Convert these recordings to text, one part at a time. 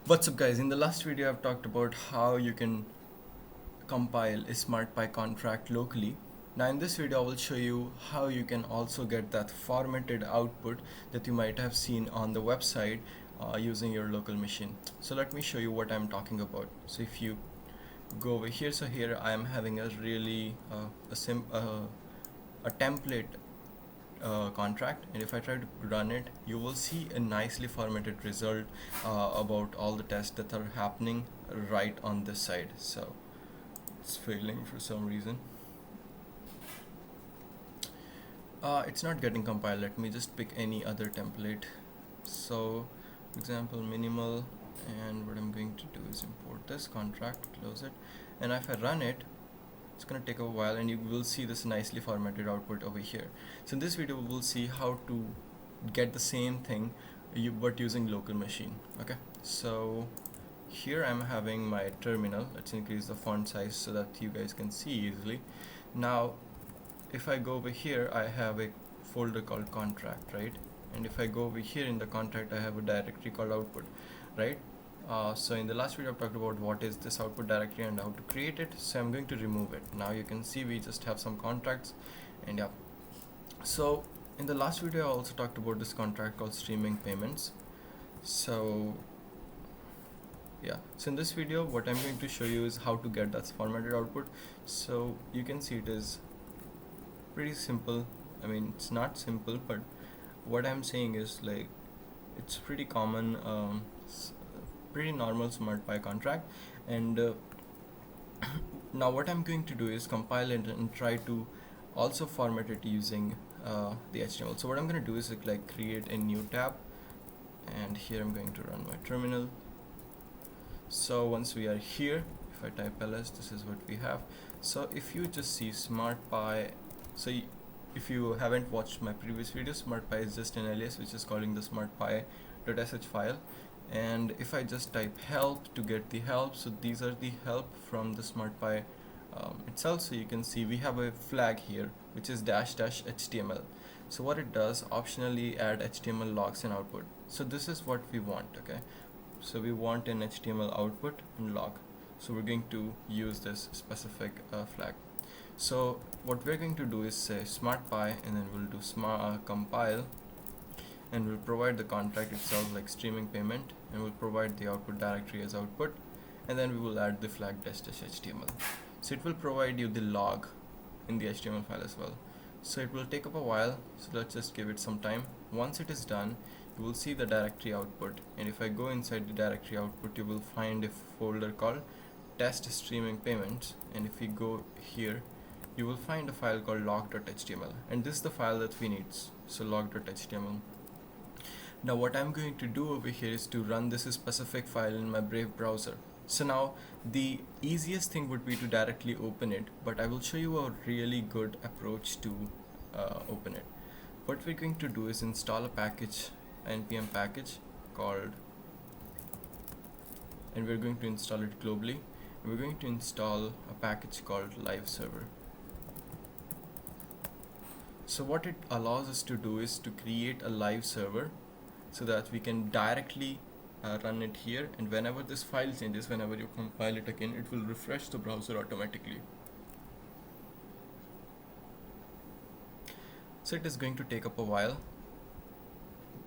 What's up guys, in the last video I've talked about how you can compile a Smartpy contract locally. Now in this video I will show you how you can also get that formatted output that you might have seen on the website using your local machine. So let me show you what I'm talking about. So if you go over here, so here I am having a really a template contract, and if I try to run it, you will see a nicely formatted result about all the tests that are happening right on this side. So it's failing for some reason. It's not getting compiled. Let me just pick any other template. So example minimal, and what I'm going to do is import this contract, close it, and if I run it, it's going to take a while and you will see this nicely formatted output over here. So in this video we will see how to get the same thing but using local machine. Okay, so here I'm having my terminal. Let's increase the font size so that you guys can see easily. Now if I go over here, I have a folder called contract, right? And if I go over here in the contract, I have a directory called output, right? So in the last video I talked about what is this output directory and how to create it. So I'm going to remove it. Now you can see we just have some contracts, and yeah. So in the last video I also talked about this contract called streaming payments. So yeah, so in this video what I'm going to show you is how to get that formatted output. So you can see it is pretty simple. I mean, it's not simple, but what I'm saying is like it's pretty common, pretty normal Smartpy contract. And now what I'm going to do is compile it and try to also format it using the HTML. So what I'm going to do is like create a new tab, and here I'm going to run my terminal. So once we are here, if I type ls, this is what we have. So if you just see Smartpy, so if you haven't watched my previous video, Smartpy is just an alias which is calling the smartpy.sh file. And if I just type help to get the help, so these are the help from the Smartpy itself. So you can see we have a flag here which is --html. So what it does, optionally add HTML logs and output. So this is what we want. Okay, so we want an HTML output and log. So we're going to use this specific flag. So what we're going to do is say Smartpy, and then we'll do compile, and we'll provide the contract itself like streaming payment, and we'll provide the output directory as output, and then we will add the flag --html. So it will provide you the log in the HTML file as well. So it will take up a while, so let's just give it some time. Once it is done, you will see the directory output, and if I go inside the directory output, you will find a folder called test streaming payments, and if we go here, you will find a file called log.html, and this is the file that we need. So log.html. Now what I'm going to do over here is to run this specific file in my Brave browser. So now the easiest thing would be to directly open it, but I will show you a really good approach to open it. What we're going to do is install a package, npm package called, and we're going to install it globally. We're going to install a package called live server. So what it allows us to do is to create a live server so that we can directly run it here, and whenever this file changes, whenever you compile it again, it will refresh the browser automatically. So it is going to take up a while,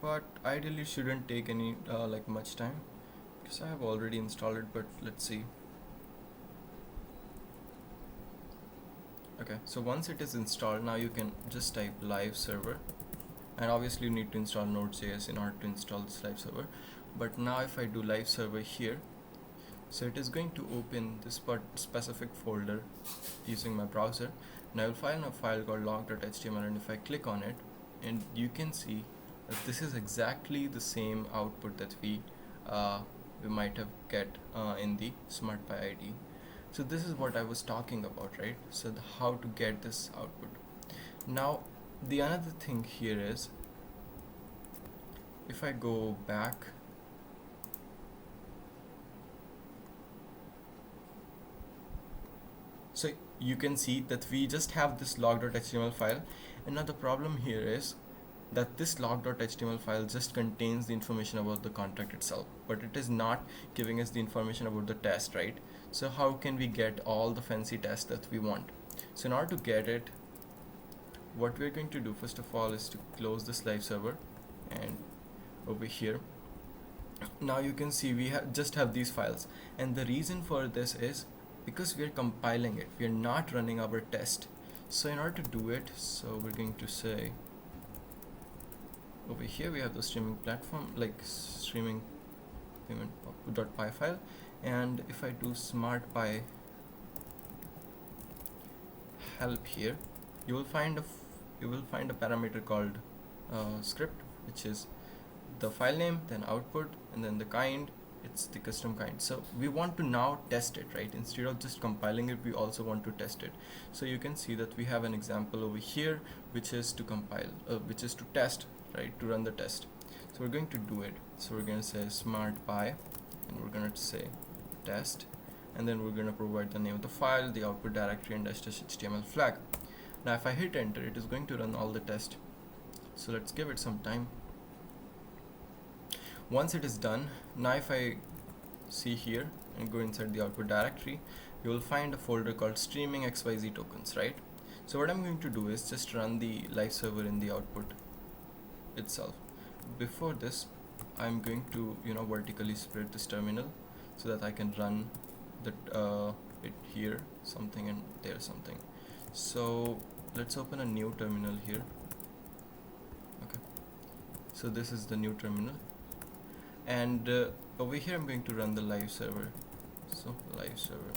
but ideally shouldn't take any like much time, because I have already installed it, but let's see. Okay, so once it is installed, now you can just type live server, and obviously you need to install Node.js in order to install this live server. But now if I do live server here, so it is going to open this specific folder using my browser. Now I will find a file called log.html, and if I click on it, and you can see that this is exactly the same output that we might have get in the Smartpy ID. So this is what I was talking about, right? So how to get this output. Now the another thing here is, if I go back, so you can see that we just have this log.html file, and now the problem here is that this log.html file just contains the information about the contract itself, but it is not giving us the information about the test, right? So how can we get all the fancy tests that we want? So in order to get it, what we're going to do first of all is to close this live server, and over here now you can see we just have these files, and the reason for this is because we are compiling it, we are not running our test. So in order to do it, so we're going to say over here we have the streaming platform, like streaming payment.py file, and if I do smartpy help here, you will find a parameter called script, which is the file name, then output, and then the kind, it's the custom kind. So we want to now test it, right? Instead of just compiling it, we also want to test it. So you can see that we have an example over here, which is to compile, which is to test, right, to run the test. So we're going to do it. So we're going to say smartpy, and we're going to say test, and then we're going to provide the name of the file, the output directory, and --html flag. Now if I hit enter, it is going to run all the test. So let's give it some time. Once it is done, now if I see here and go inside the output directory, you will find a folder called streaming xyz tokens, right? So what I'm going to do is just run the live server in the output itself. Before this, I'm going to vertically split this terminal so that I can run the it here something and there something. So let's open a new terminal here. Okay, so this is the new terminal, and over here I'm going to run the live server. So live server.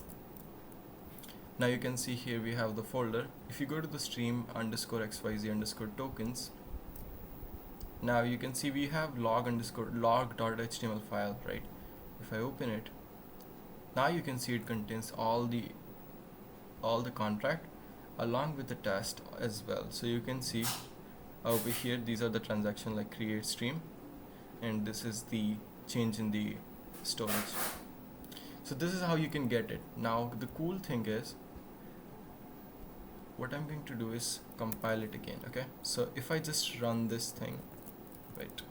Now you can see here we have the folder. If you go to the stream _xyz _tokens, now you can see we have log.html file, right? If I open it, now you can see it contains all the contract along with the test as well. So you can see over here these are the transactions like create stream, and this is the change in the storage. So this is how you can get it. Now the cool thing is, what I'm going to do is compile it again. Okay, so if I just run this thing, right,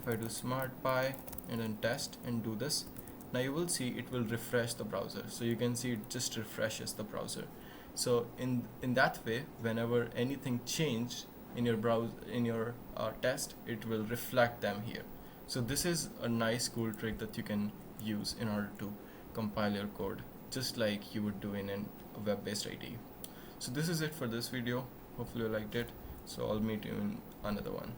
if I do smartpy and then test and do this, now you will see it will refresh the browser. So you can see it just refreshes the browser. So in that way, whenever anything changed in your browser, in your test, it will reflect them here. So this is a nice cool trick that you can use in order to compile your code, just like you would do in a web-based IDE. So this is it for this video. Hopefully you liked it. So I'll meet you in another one.